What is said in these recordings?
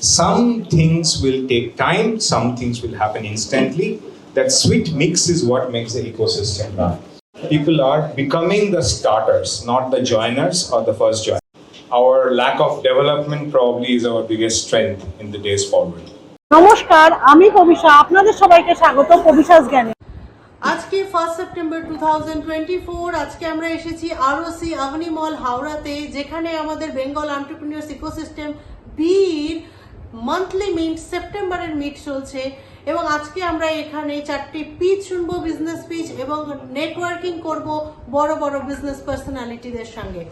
Some things will take time, some things will happen instantly. That sweet mix is what makes the ecosystem run. People are becoming the starters, not the joiners or the first joiner. Our lack of development probably is our biggest strength in the days forward. নমস্কার, আমি পবিশা, আপনাদের সবাইকে স্বাগত পবিশাস জ্ঞানে। আজকে 1 September 2024 আজকে আমরা এসেছি আরওসি আভনি মল হাওড়াতে, যেখানে আমাদের বেঙ্গল এন্টারপ্রেনিউরস ইকোসিস্টেম বির মান্থলি মিট সেপ্টেম্বরের মিট চলছে এবং আজকে আমরা এখানে 4টি পিচ শুনবো, বিজনেস পিচ, এবং নেটওয়ার্কিং করব বড় বড় বিজনেস পার্সোনালিটিদের সঙ্গে।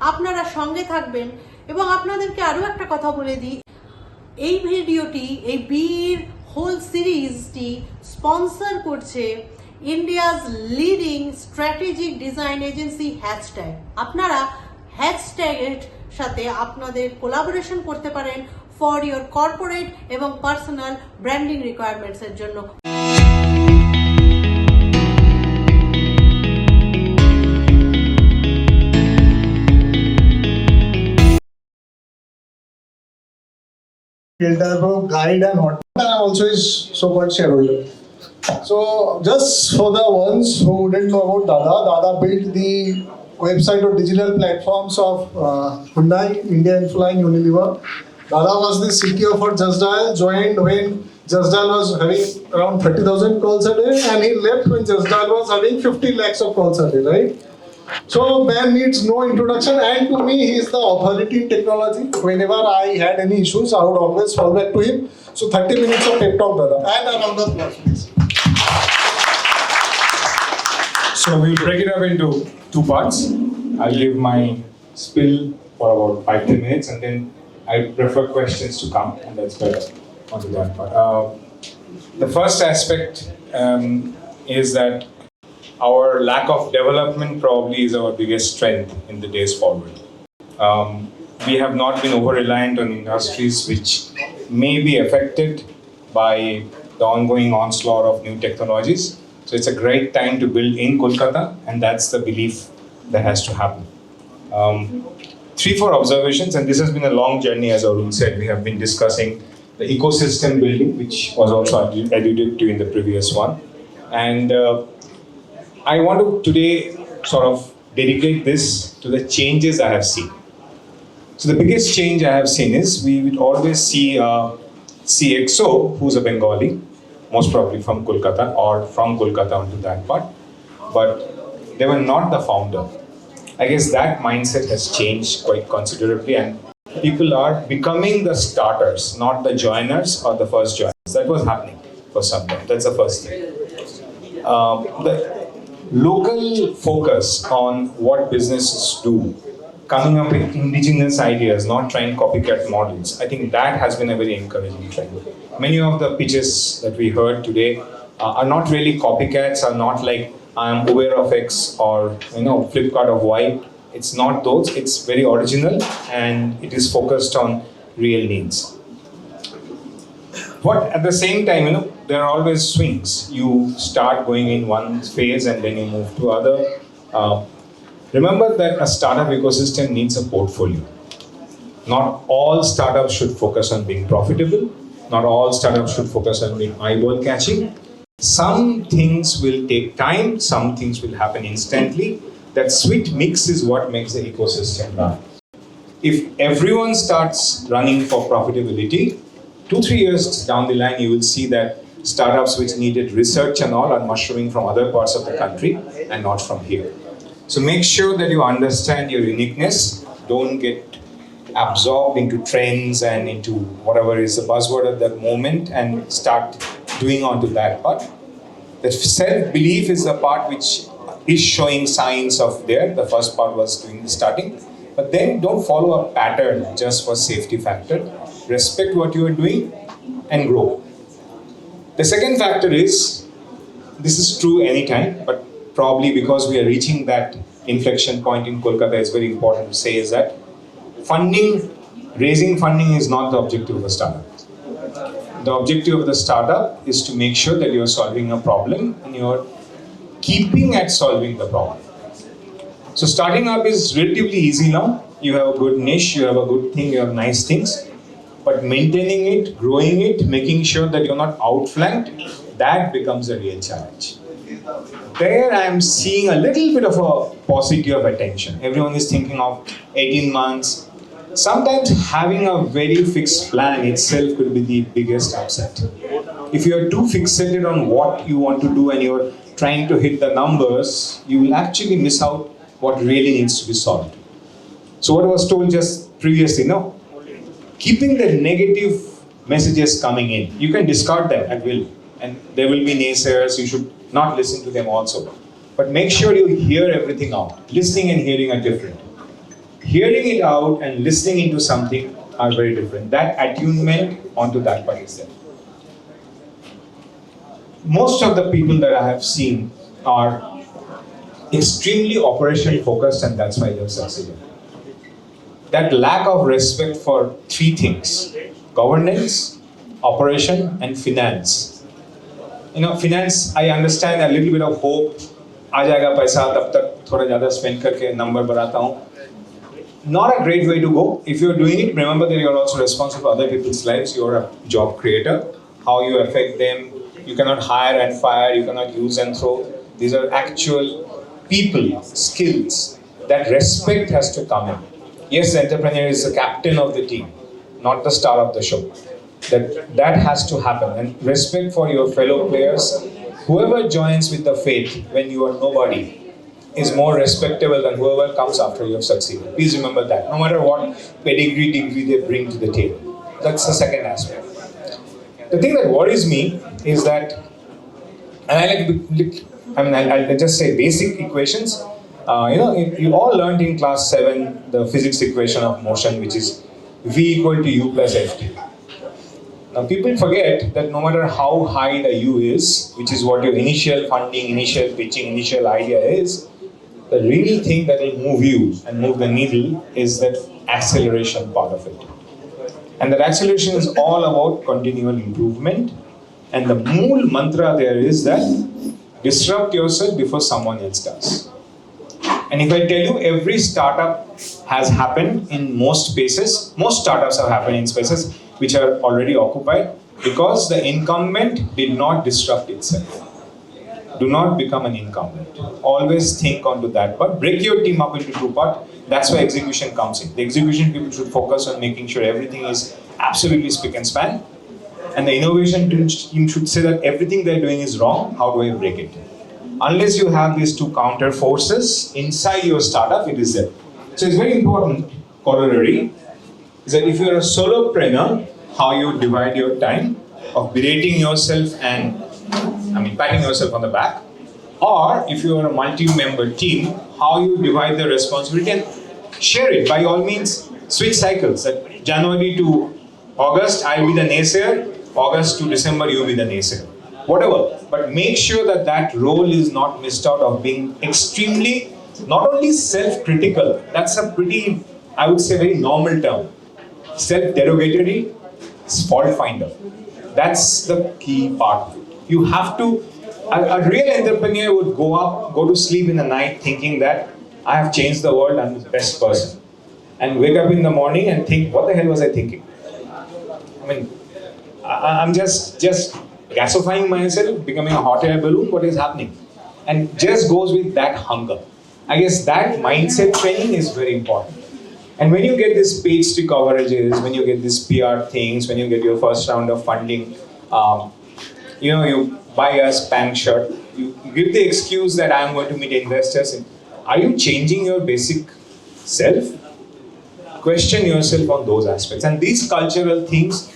আপনারা সঙ্গে থাকবেন এবং আপনাদেরকে আরও একটা কথা বলে দিই, এই ভিডিওটি, এই বির হোল সিরিজটি স্পন্সর করছে India's leading strategic design agency hashtag. আপনারা হ্যাশট্যাগের সাথে আপনাদের কোলাবোরেশন করতে পারেন ফর ইয়োর কর্পোরেট এবং পার্সোনাল ব্র্যান্ডিং রিকোয়ারমেন্টস এর জন্য। Xelpmoc guide and hot. I'm also his so-called shareholder. So just for the ones who didn't know about Dada built the website or digital platforms of Hyundai, India Infline, Unilever. Dada was the CTO for Justdial, joined when Justdial was having around 30,000 calls a day, and he left when Justdial was having 50 lakhs of calls a day, right? So man needs no introduction, and to me he is the authority in technology. Whenever I had any issues, I would always fall back to him. So 30 minutes of pep talk, Dada, and around the applause, please. So we'll break it up into two parts. I'll give my spill for about 5-10 minutes, and then I prefer questions to come, and that's better onto that part. The first aspect is that our lack of development probably is our biggest strength in the days forward. We have not been over-reliant on industries which may be affected by the ongoing onslaught of new technologies. So it's a great time to build in Kolkata, and that's the belief that has to happen. 3-4 observations, and this has been a long journey, as Arun said. We have been discussing the ecosystem building, which was also alluded to in the previous one. And I want to today sort of dedicate this to the changes I have seen. So the biggest change I have seen is we would always see CXO, who's a Bengali, most probably from Kolkata or from Kolkata onto that part, but they were not the founder. I guess that mindset has changed quite considerably, and people are becoming the starters, not the joiners or the first joiners. That was happening for some time. That's the first thing. The local focus on what businesses do, coming up with indigenous ideas, not trying copycat models, I think that has been a very encouraging trend. Many of the pitches that we heard today are not really copycats, are not like I'm aware of X or Flipkart of Y. It's not those. It's very original, and it is focused on real needs. But at the same time, there are always swings. You start going in one phase and then you move to other. Remember that a startup ecosystem needs a portfolio. Not all startups should focus on being profitable. Not all startups should focus on being eyeball catching. Some things will take time. Some things will happen instantly. That sweet mix is what makes the ecosystem run. If everyone starts running for profitability, 2-3 years down the line, you will see that startups which needed research and all are mushrooming from other parts of the country and not from here. So make sure that you understand your uniqueness. Don't get absorbed into trends and into whatever is the buzzword at that moment and start doing onto that part. The self-belief is the part which is showing signs of there. The first part was doing the starting. But then don't follow a pattern just for safety factor. Respect what you are doing and grow. The second factor is, this is true anytime, but probably because we are reaching that inflection point in Kolkata, it's very important to say is that raising funding is not the objective of a startup. The objective of the startup is to make sure that you are solving a problem and you are keeping at solving the problem. So starting up is relatively easy now. You have a good niche, you have a good thing, you have nice things. But maintaining it, growing it, making sure that you're not outflanked, that becomes a real challenge. There I am seeing a little bit of a paucity of attention. Everyone is thinking of 18 months. Sometimes having a very fixed plan itself could be the biggest upset. If you are too fixated on what you want to do and you're trying to hit the numbers, you will actually miss out what really needs to be solved. So what I was told just previously, no, keeping the negative messages coming in, you can discard them at will. And there will be naysayers, you should not listen to them also. But make sure you hear everything out. Listening and hearing are different. Hearing it out and listening into something are very different. That attunement onto that part is there. Most of the people that I have seen are extremely operation focused, and that's why they've succeeded. That lack of respect for three things: governance, operation, and finance. You know, finance, I understand a little bit of hope. आ जाएगा पैसा, तब तक थोड़ा ज़्यादा spend करके number बढ़ाता हूँ. Not a great way to go. If you're doing it, remember that you're also responsible for other people's lives. You're a job creator. How you affect them. You cannot hire and fire. You cannot use and throw. These are actual people, skills. That respect has to come in. Yes, the entrepreneur is the captain of the team, not the star of the show. That has to happen. And respect for your fellow players. Whoever joins with the faith when you are nobody is more respectable than whoever comes after you have succeeded. Please remember that. No matter what pedigree, degree they bring to the table. That's the second aspect. The thing that worries me is that, and I'll just say basic equations. You all learned in class 7 the physics equation of motion, which is V equal to U plus Ft. Now people forget that no matter how high the U is, which is what your initial funding, initial pitching, initial idea is, the real thing that will move you and move the needle is that acceleration part of it. And that acceleration is all about continual improvement. And the mool mantra there is that disrupt yourself before someone else does. And if I tell you every startup has happened in most spaces, most startups have happened in spaces which are already occupied because the incumbent did not disrupt itself. Do not become an incumbent. Always think onto that part. Break your team up into two parts. That's where execution comes in. The execution people should focus on making sure everything is absolutely spick and span. And the innovation team should say that everything they're doing is wrong. How do I break it? Unless you have these two counter forces inside your startup, it is there. So it's very important corollary is that if you're a solopreneur, how you divide your time of berating yourself and patting yourself on the back, or if you are a multi-member team, how you divide the responsibility and share it. By all means, switch cycles. That January to August, I'll be the naysayer. August to December, you'll be the naysayer. Whatever. But make sure that that role is not missed out of being extremely, not only self-critical, that's a pretty, I would say, very normal term. Self-derogatory, fault finder. That's the key part. You have to, a real entrepreneur would go to sleep in the night thinking that I have changed the world, I'm the best person. And wake up in the morning and think, what the hell was I thinking? I'm just gasifying myself, becoming a hot air balloon, what is happening? And just goes with that hunger. I guess that mindset training is very important. And when you get these page 3 coverages, when you get these PR things, when you get your first round of funding, you buy a spam shirt, you give the excuse that I am going to meet investors. Are you changing your basic self? Question yourself on those aspects. And these cultural things,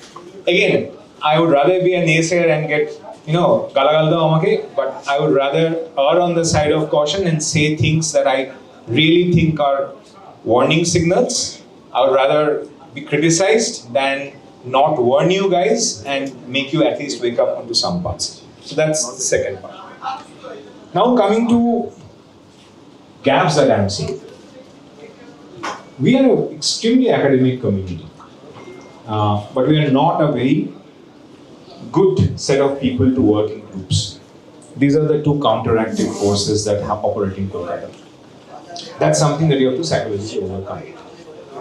again, I would rather be a naysayer and get, galagalda amake, but I would rather err on the side of caution and say things that I really think are warning signals. I would rather be criticized than not warn you guys and make you at least wake up onto some parts. So that's the second part. Now coming to gaps that I'm seeing. We are an extremely academic community, but we are not a very good set of people to work in groups. These are the two counteractive forces that operate in Kolkata. That's something that you have to psychologically overcome.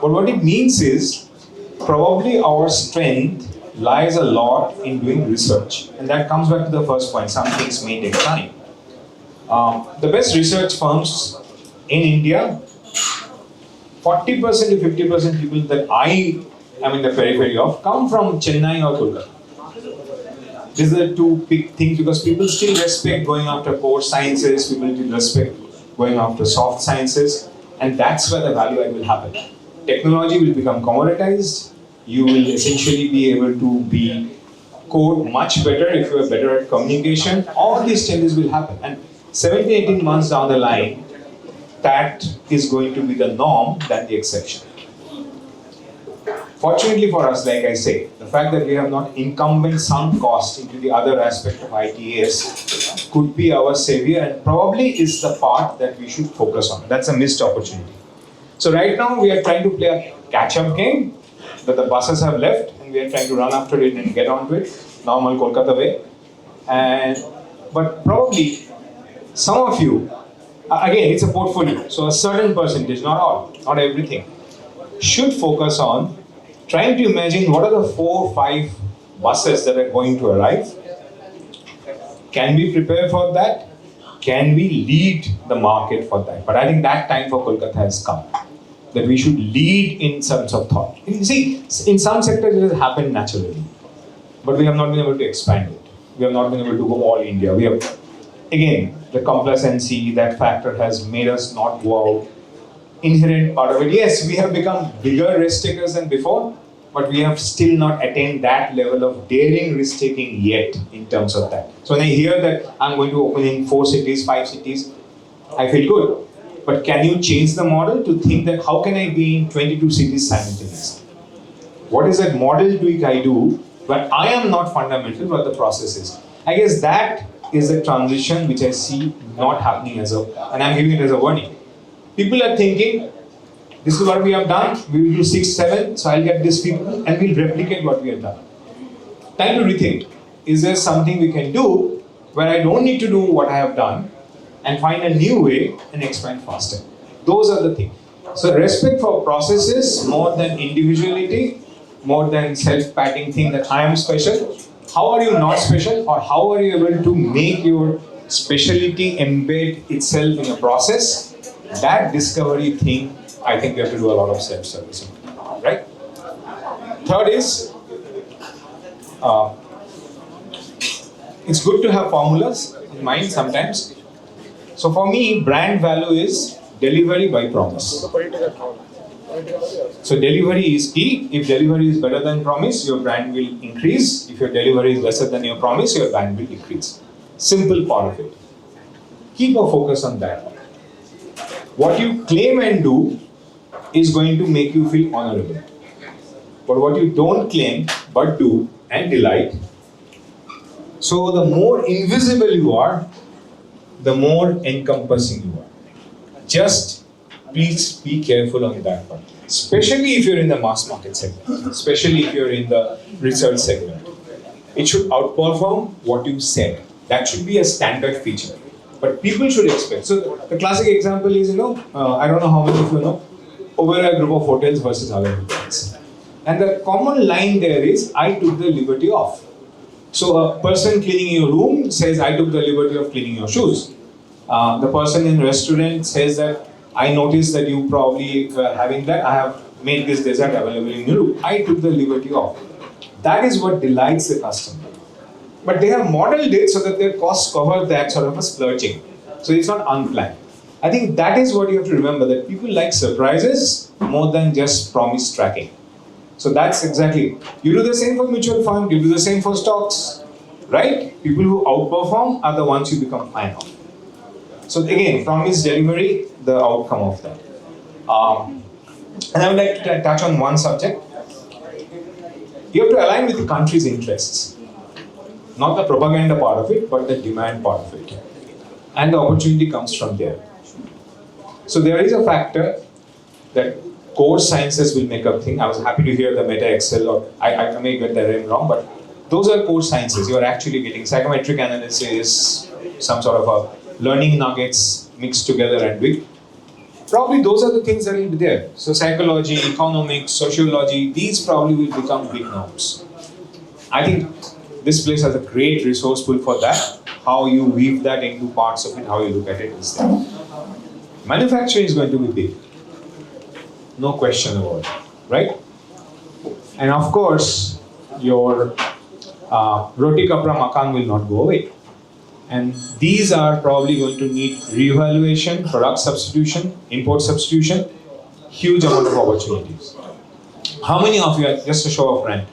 But what it means is, probably our strength lies a lot in doing research. And that comes back to the first point, some things may take time. The best research firms in India, 40% to 50% people that I am in the periphery of come from Chennai or Kolkata. These are the two big things because people still respect going after core sciences, people still respect going after soft sciences, and that's where the value add will happen. Technology will become commoditized, you will essentially be able to be code much better if you are better at communication. All these changes will happen, and 17, 18 months down the line, that is going to be the norm than the exception. Fortunately for us, like I say, the fact that we have not incumbent sunk cost into the other aspect of ITAS could be our savior and probably is the part that we should focus on. That's a missed opportunity. So right now we are trying to play a catch-up game that the buses have left and we are trying to run after it and get onto it, normal Kolkata way. But probably some of you, again, it's a portfolio, so a certain percentage, not all, not everything, should focus on trying to imagine what are the 4 or 5 buses that are going to arrive. Can we prepare for that? Can we lead the market for that? But I think that time for Kolkata has come. That we should lead in terms of thought. You see, in some sectors it has happened naturally. But we have not been able to expand it. We have not been able to go all India. We have, again, the complacency, that factor has made us not go out. Inherent part of it. Yes, we have become bigger risk takers than before, but we have still not attained that level of daring risk taking yet in terms of that. So when I hear that I'm going to open in 4 cities, 5 cities, I feel good. But can you change the model to think that how can I be in 22 cities simultaneously? What is that model tweak I do when I am not fundamental, but the process is? I guess that is the transition which I see not happening and I'm giving it as a warning. People are thinking, this is what we have done, we will do 6, 7, so I'll get these people and we'll replicate what we have done. Time to rethink. Is there something we can do where I don't need to do what I have done and find a new way and expand faster? Those are the things. So respect for processes more than individuality, more than self-patting thing that I am special. How are you not special, or how are you able to make your speciality embed itself in a process? That discovery thing, I think we have to do a lot of self-service, right? Third is, it's good to have formulas in mind sometimes. So for me, brand value is delivery by promise. So delivery is key. If delivery is better than promise, your brand will increase. If your delivery is lesser than your promise, your brand will decrease. Simple part of it. Keep a focus on that. What you claim and do is going to make you feel honorable. But what you don't claim but do and delight, so the more invisible you are, the more encompassing you are. Just please be careful on that part. Especially if you're in the mass market segment, especially if you're in the research segment. It should outperform what you said. That should be a standard feature. But people should expect. So the classic example is, I don't know how many of you know, Oberoi group of hotels versus other hotels. And the common line there is, I took the liberty of. So a person cleaning your room says, I took the liberty of cleaning your shoes. The person in restaurant says that, I noticed that you probably were having that, I have made this dessert available in your room. I took the liberty of. That is what delights the customer. But they have modeled it so that their costs cover that sort of a splurging. So it's not unplanned. I think that is what you have to remember, that people like surprises more than just promise tracking. So that's exactly, you do the same for mutual fund, you do the same for stocks, right? People who outperform are the ones you become fan of. So again, promise delivery, the outcome of that. And I would like to touch on one subject. You have to align with the country's interests. Not the propaganda part of it, but the demand part of it. And the opportunity comes from there. So there is a factor that core sciences will make a thing. I was happy to hear the meta Excel, or I may get that name wrong, but those are core sciences. You are actually getting psychometric analysis, some sort of a learning nuggets mixed together and doing. probably those are the things that will be there. So psychology, economics, sociology, these probably will become big norms. I think this place has a great resource pool for that. How you weave that into parts of it, how you look at it is there. Manufacturing is going to be big. No question about it, right? And of course, your roti kapra makan will not go away. And these are probably going to need reevaluation, product substitution, import substitution, huge amount of opportunities. How many of you, just a show of hands,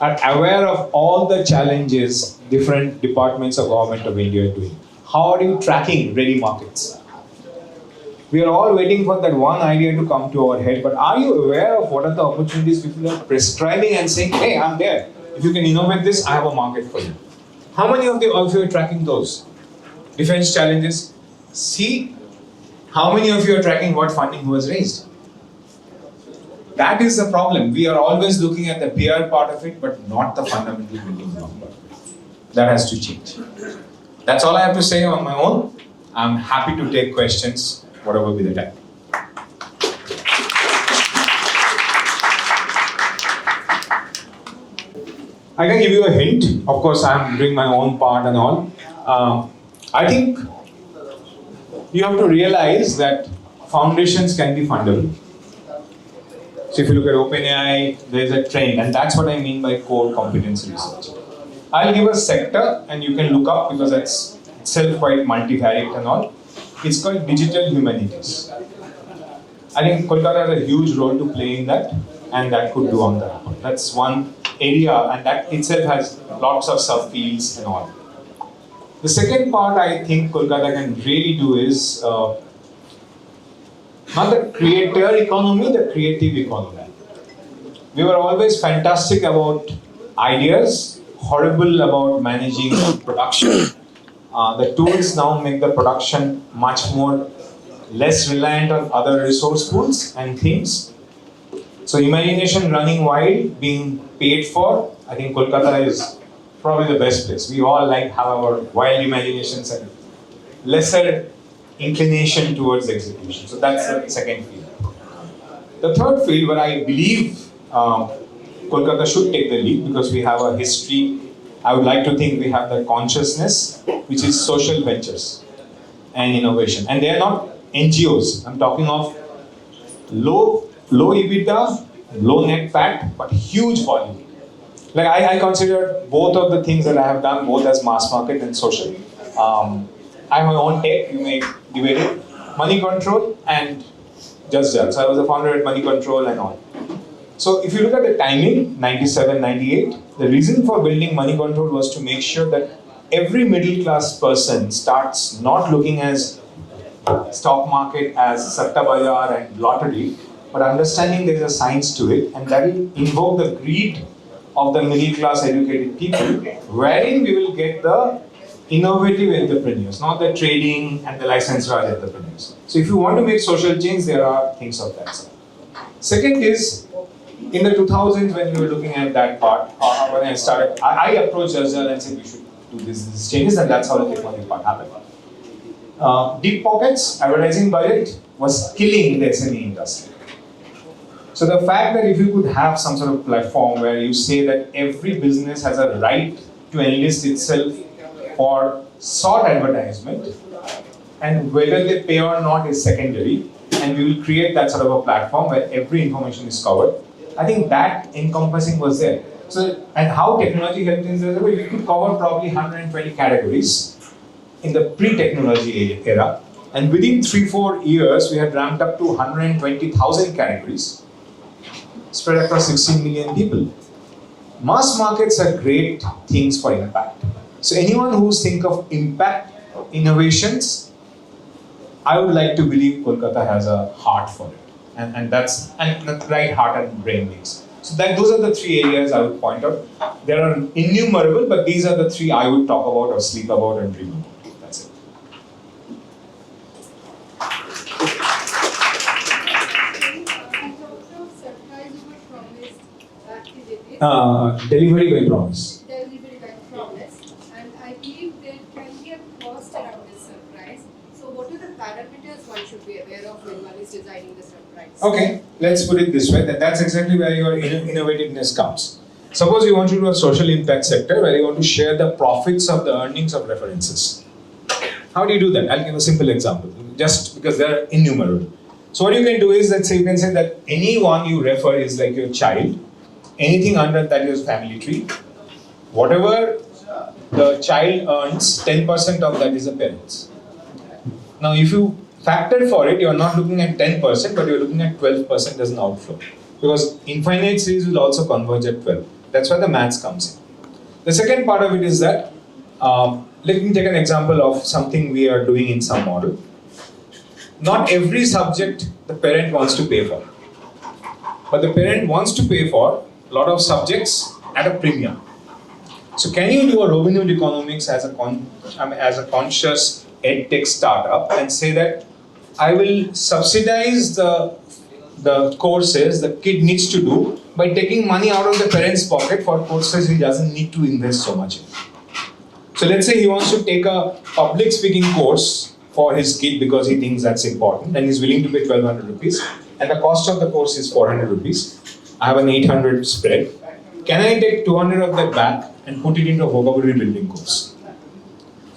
are aware of all the challenges different departments of government of India are doing? How are you tracking ready markets? We are all waiting for that one idea to come to our head, but are you aware of what are the opportunities people are prescribing and saying, hey, I'm there. If you can innovate this, I have a market for you. How many of you are tracking those? Defense challenges. See, how many of you are tracking what funding was raised? That is the problem. We are always looking at the PR part of it, but not the fundamental building block part. That has to change. That's all I have to say on my own. I'm happy to take questions, whatever be the time. I can give you a hint. Of course, I'm doing my own part and all. I think you have to realize that foundations can be fundable. So if you look at OpenAI, there's a trend, and that's what I mean by core competency research. I'll give a sector, and you can look up because that's itself quite multivariate and all. It's called digital humanities. I think Kolkata has a huge role to play in that, and that could do on that. That's one area, and that itself has lots of subfields and all. The second part I think Kolkata can really do is not the creator economy, the creative economy. We were always fantastic about ideas, horrible about managing production. The tools now make the production much more less reliant on other resource pools and things. So imagination running wild, being paid for, I think Kolkata is probably the best place. We all like have our wild imaginations and lesser inclination towards execution. So that's the second field. The third field where I believe Kolkata should take the lead because we have a history. I would like to think we have the consciousness, which is social ventures and innovation. And they are not NGOs. I'm talking of low EBITDA, low net PAT, but huge volume. Like I consider both of the things that I have done both as mass market and social. I have my own tech, you may debate it. Money Control and Justdial. So I was a founder at Money Control and all. So if you look at the timing, 97, 98, the reason for building Money Control was to make sure that every middle class person starts not looking as stock market as Satta Bazaar and lottery, but understanding there's a science to it, and that will invoke the greed of the middle class educated people, wherein we will get the innovative entrepreneurs, not the trading and the licensed Raj entrepreneurs. So if you want to make social change, there are things of that sort. Second is, in the 2000s when we were looking at that part, when I started, I approached Justdial and said we should do these changes, and that's how the technology part happened. Deep pockets, advertising budget was killing the SME industry. So the fact that if you could have some sort of platform where you say that every business has a right to enlist itself for sought advertisement, and whether they pay or not is secondary, and we will create that sort of a platform where every information is covered. I think that encompassing was there. So, and how technology helped in this way, we could cover probably 120 categories in the pre-technology era, and within 3-4 years, we had ramped up to 120,000 categories, spread across 16 million people. Mass markets are great things for impact. So anyone who's think of impact innovations, I would like to believe Kolkata has a heart for it. And that's the right heart and brain mix. So those are the three areas I would point out. There are innumerable, but these are the three I would talk about or sleep about and dream about. That's it. Delivery by promise. Delivery by promise, and I believe there can be a cost around this surprise. So, what are the parameters one should be aware of when one is designing the surprise? Okay, let's put it this way. That's exactly where your innovativeness comes. Suppose you want to do a social impact sector where you want to share the profits of the earnings of references. How do you do that? I'll give a simple example, just because they are innumerable. So what you can do is, let's say you can say that anyone you refer is like your child. Anything under that is family tree. Whatever the child earns, 10% of that is the parents. Now, if you factor for it, you are not looking at 10%, but you are looking at 12% as an outflow. Because infinite series will also converge at 12. That's why the maths comes in. The second part of it is that, let me take an example of something we are doing in some model. Not every subject the parent wants to pay for. But the parent wants to pay for a lot of subjects at a premium. So can you do a Robin Hood economics as a conscious edtech startup and say that I will subsidize the courses the kid needs to do by taking money out of the parent's pocket for courses he doesn't need to invest so much in. So let's say he wants to take a public speaking course for his kid because he thinks that's important and he's willing to pay 1200 rupees and the cost of the course is 400 rupees. I have an 800 spread. Can I take 200 of that back and put it into a vocabulary building course?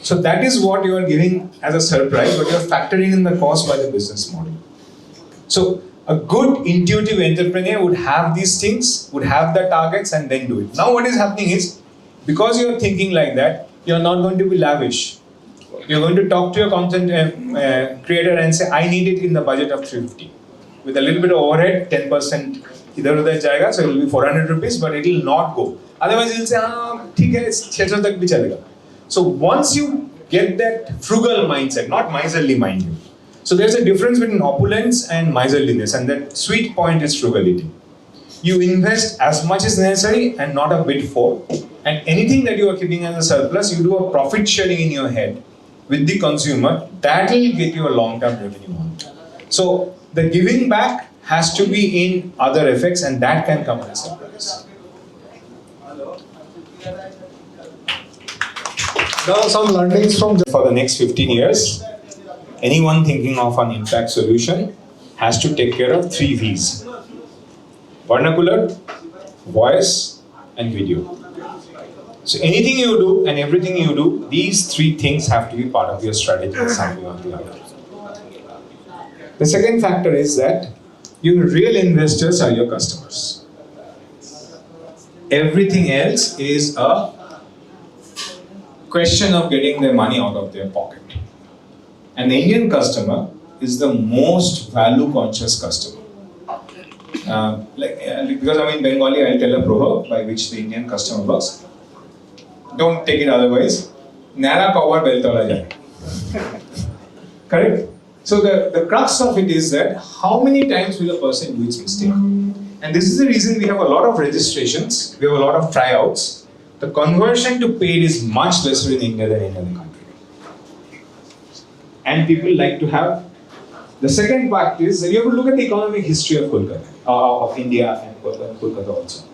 So that is what you are giving as a surprise, but you are factoring in the cost by the business model. So a good intuitive entrepreneur would have these things, would have the targets and then do it. Now what is happening is, because you are thinking like that, you are not going to be lavish. You are going to talk to your content creator and say, I need it in the budget of 350. With a little bit of overhead, 10% idhar udhar jayega, so it will be 400 rupees, but it will not go. Otherwise, you will say, theek hai, 600 tak bhi chalega. So once you get that frugal mindset, not miserly mind you. So there's a difference between opulence and miserliness, and that sweet point is frugality. You invest as much as necessary and not a bit for. And anything that you are keeping as a surplus, you do a profit sharing in your head with the consumer. That will get you a long-term revenue on. So the giving back has to be in other effects, and that can come as a surprise. Now some learnings from For the next 15 years, anyone thinking of an impact solution has to take care of 3 V's. Vernacular, voice, and video. So anything you do and everything you do, these 3 things have to be part of your strategy in some way or the other. The second factor is that your real investors are your customers. Everything else is a question of getting their money out of their pocket. And the Indian customer is the most value conscious customer. Because I'm in Bengali, I'll tell a proverb by which the Indian customer works. Don't take it otherwise. Nara kawa beltola jai. Correct? So the crux of it is that how many times will a person do its mistake? And this is the reason we have a lot of registrations, we have a lot of tryouts. The conversion to paid is much lesser in India than any other country. And people like to have. The second part is that you have to look at the economic history of Kolkata, of India and Kolkata also.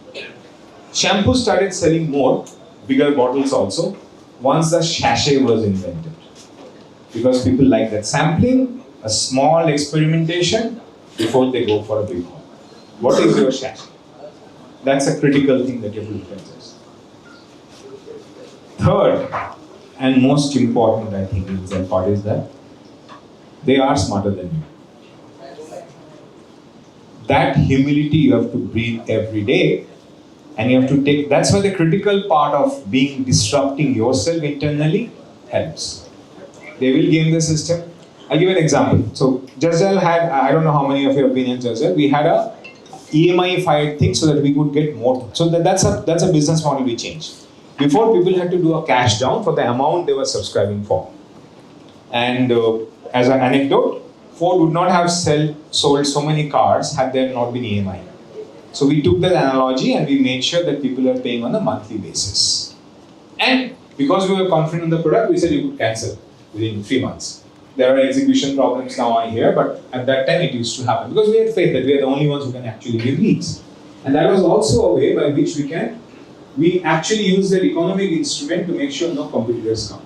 Shampoo started selling more, bigger bottles also, once the sachet was invented. Because people like that sampling, a small experimentation before they go for a big one. What is your sachet? That's a critical thing that you have to look at. Third, and most important, I think, is that part is that they are smarter than you. That humility you have to breathe every day, and you have to take. That's why the critical part of disrupting yourself internally helps. They will game the system. I'll give an example. So Justdial had, I don't know how many of you have been in Justdial, we had a EMI-fied thing so that we could get more. So that's a business model we changed. Before, people had to do a cash down for the amount they were subscribing for. And as an anecdote, Ford would not have sold so many cars had there not been EMI. So we took that analogy and we made sure that people are paying on a monthly basis. And because we were confident in the product, we said you could cancel within 3 months. There are execution problems now I hear, but at that time it used to happen because we had faith that we are the only ones who can actually give leads. And that was also a way by which we actually use that economic instrument to make sure no competitors come.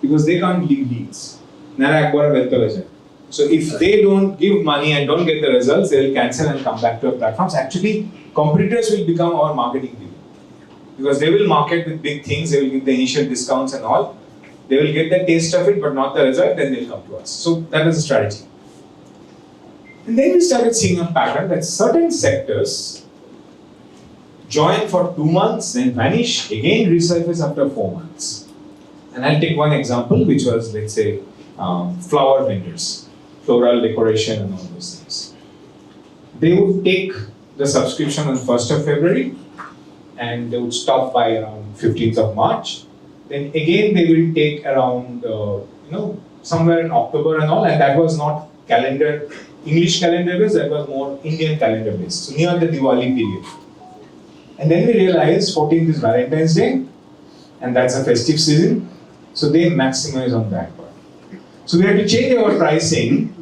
Because they can't give leads. Nara ekbara beltola jay. So if they don't give money and don't get the results, they'll cancel and come back to our platforms. Actually, competitors will become our marketing people. Because they will market with big things, they will give the initial discounts and all. They will get the taste of it, but not the result, then they'll come to us. So that is the strategy. And then we started seeing a pattern that certain sectors join for 2 months, then vanish, again resurface after 4 months. And I'll take one example, which was, let's say, flower vendors, floral decoration and all those things. They would take the subscription on 1st of February, and they would stop by around 15th of March. Then again they will take around, somewhere in October and all, and that was not calendar, English calendar based, that was more Indian calendar based, so near the Diwali period. And then we realized 14th is Valentine's Day, and that's a festive season, so they maximize on that part. So we had to change our pricing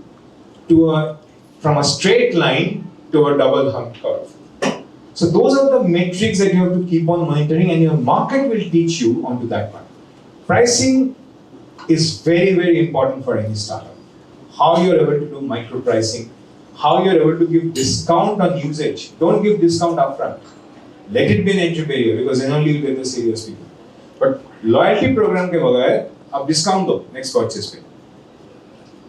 from a straight line to a double hump curve. So those are the metrics that you have to keep on monitoring, and your market will teach you onto that part. Pricing is very, very important for any startup. How you're able to do micro pricing, how you're able to give discount on usage. Don't give discount upfront. Let it be an entry barrier, because then only you get the serious people. But loyalty program ke bagaye, ab discount do next purchase pe.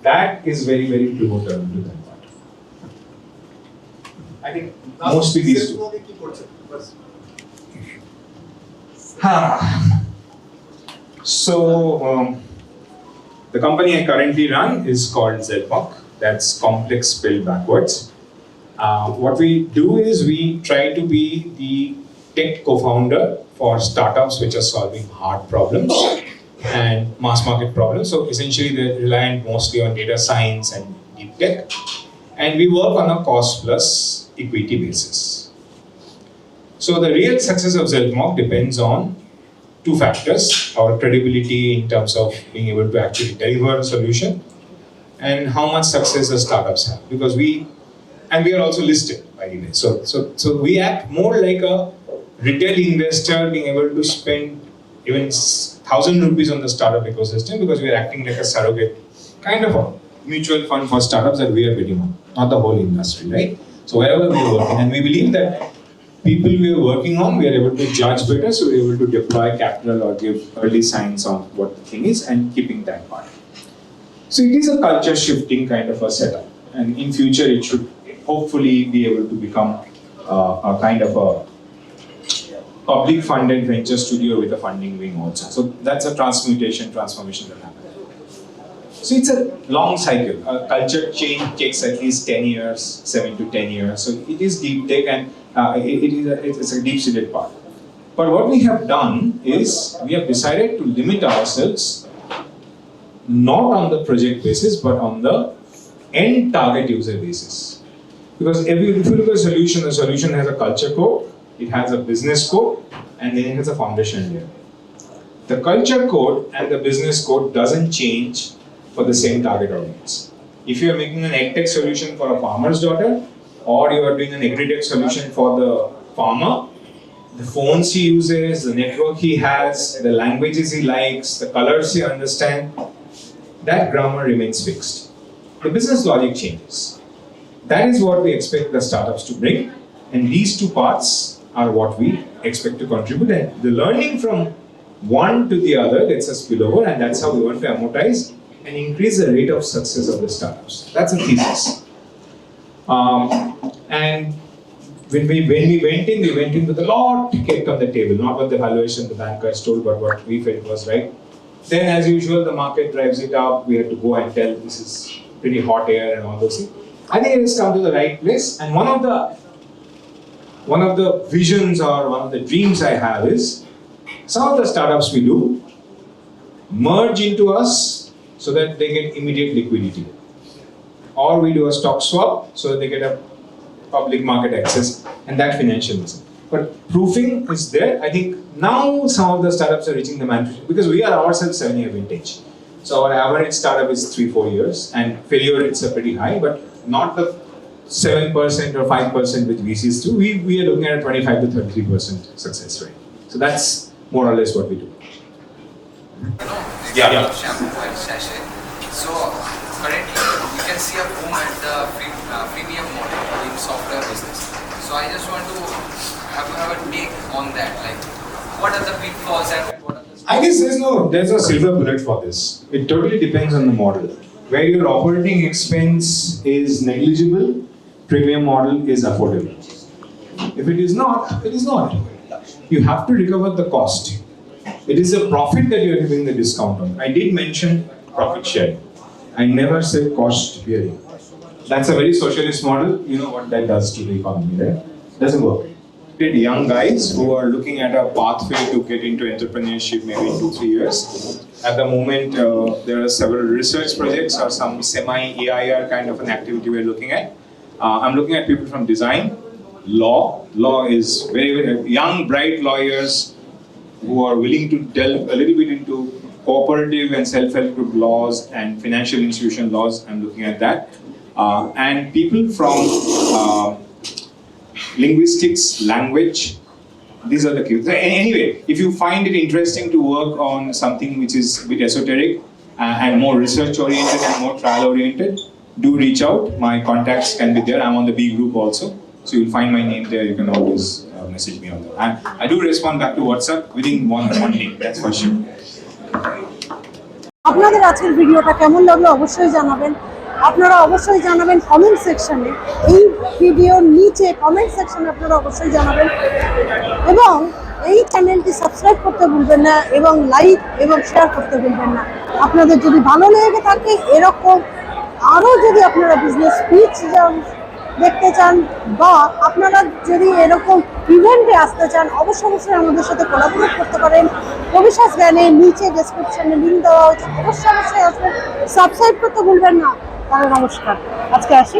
That is very, very pivotal to that part. I think mostly these two. So, the company I currently run is called Xelpmoc. That's complex spelled backwards. What we do is we try to be the tech co-founder for startups which are solving hard problems and mass market problems. So essentially they're reliant mostly on data science and deep tech. And we work on a cost plus equity basis. So the real success of Xelpmoc depends on two factors: our credibility in terms of being able to actually deliver a solution, and how much success the startups have. Because we are also listed, by the way. So we act more like a retail investor being able to spend even 1,000 rupees on the startup ecosystem, because we are acting like a surrogate, kind of a mutual fund for startups that we are betting on, not the whole industry, right? So wherever we are working, and we believe that people we are working on, we are able to judge better, so we are able to deploy capital or give early signs on what the thing is and keeping that part. So it is a culture shifting kind of a setup, and in future it should hopefully be able to become a kind of a public funded venture studio with a funding wing also. So that's a transformation that happens. So it's a long cycle. A culture change takes at least 10 years, 7 to 10 years. So it is deep tech, and it's a deep-seated part. But what we have done is we have decided to limit ourselves not on the project basis, but on the end target user basis. Because if you look at a solution, the solution has a culture code, it has a business code, and then it has a foundation layer. The culture code and the business code doesn't change for the same target audience. If you are making an edtech solution for a farmer's daughter, or you are doing an agri-tech solution for the farmer, the phones he uses, the network he has, the languages he likes, the colors he understands, that grammar remains fixed. The business logic changes. That is what we expect the startups to bring, and these two parts are what we expect to contribute, and the learning from one to the other lets us spill over, and that's how we want to amortize and increase the rate of success of the startups. That's a thesis. And when we went in with a lot kept on the table, not what the valuation the bankers told, but what we felt was right. Then, as usual, the market drives it up. We had to go and tell this is pretty hot air and all those things. I think it has come to the right place. And one of the visions or one of the dreams I have is some of the startups we do merge into us so that they get immediate liquidity. Or we do a stock swap so that they get a public market access and that financialism. But proofing is there. I think now some of the startups are reaching the maturation because we are ourselves 7-year vintage. So our average startup is 3-4 years, and failure rates are pretty high, but not the 7% or 5% which VCs do. We are looking at a 25 to 33% success rate. So that's more or less what we do. Shampoo and sachet. So currently we can see a boom at the premium model in software business. So I just want to have a take on that. Like, what are the pitfalls and what are the... I guess there's a silver bullet for this. It totally depends on the model. Where your operating expense is negligible, premium model is affordable. If it is not, it is not. You have to recover the cost. It is a profit that you are giving the discount on. I did mention profit sharing. I never said cost bearing. That's a very socialist model. You know what that does to the economy, right? Doesn't work. Young guys who are looking at a pathway to get into entrepreneurship maybe in 2-3 years. At the moment, there are several research projects or some semi-AIR kind of an activity we're looking at. I'm looking at people from design, law. Law is very, very young, bright lawyers who are willing to delve a little bit into cooperative and self-help group laws and financial institution laws. I'm looking at that. And people from linguistics, language, these are the key. So anyway, if you find it interesting to work on something which is a bit esoteric and more research oriented and more trial oriented, do reach out. My contacts can be there. I'm on the B group also. So you'll find my name there. You can always message me on that. And I do respond back to WhatsApp within one day, that's for sure. আপনাদের আজকের ভিডিওটা কেমন লাগলো অবশ্যই জানাবেন। আপনারা অবশ্যই জানাবেন কমেন্ট সেকশনে, এই ভিডিওর নিচে কমেন্ট সেকশনে আপনারা অবশ্যই জানাবেন এবং এই চ্যানেলটি সাবস্ক্রাইব করতে ভুলবেন না এবং লাইক এবং শেয়ার করতে ভুলবেন না। আপনাদের যদি ভালো লেগে থাকে এরকম আরও যদি আপনারা বিজনেস পিচ দেখতে চান বা আপনারা যদি এরকম ইভেন্টে আসতে চান অবশ্যই আমাদের সাথে কোলাবোরেট করতে পারেন। ভবিষ্যৎ জ্ঞানে নিচে ডেসক্রিপশনে লিঙ্ক দেওয়া হয়েছে, অবশ্যই আসবেন, সাবস্ক্রাইব করতে ভুলবেন না। তাহলে নমস্কার, আজকে আসি।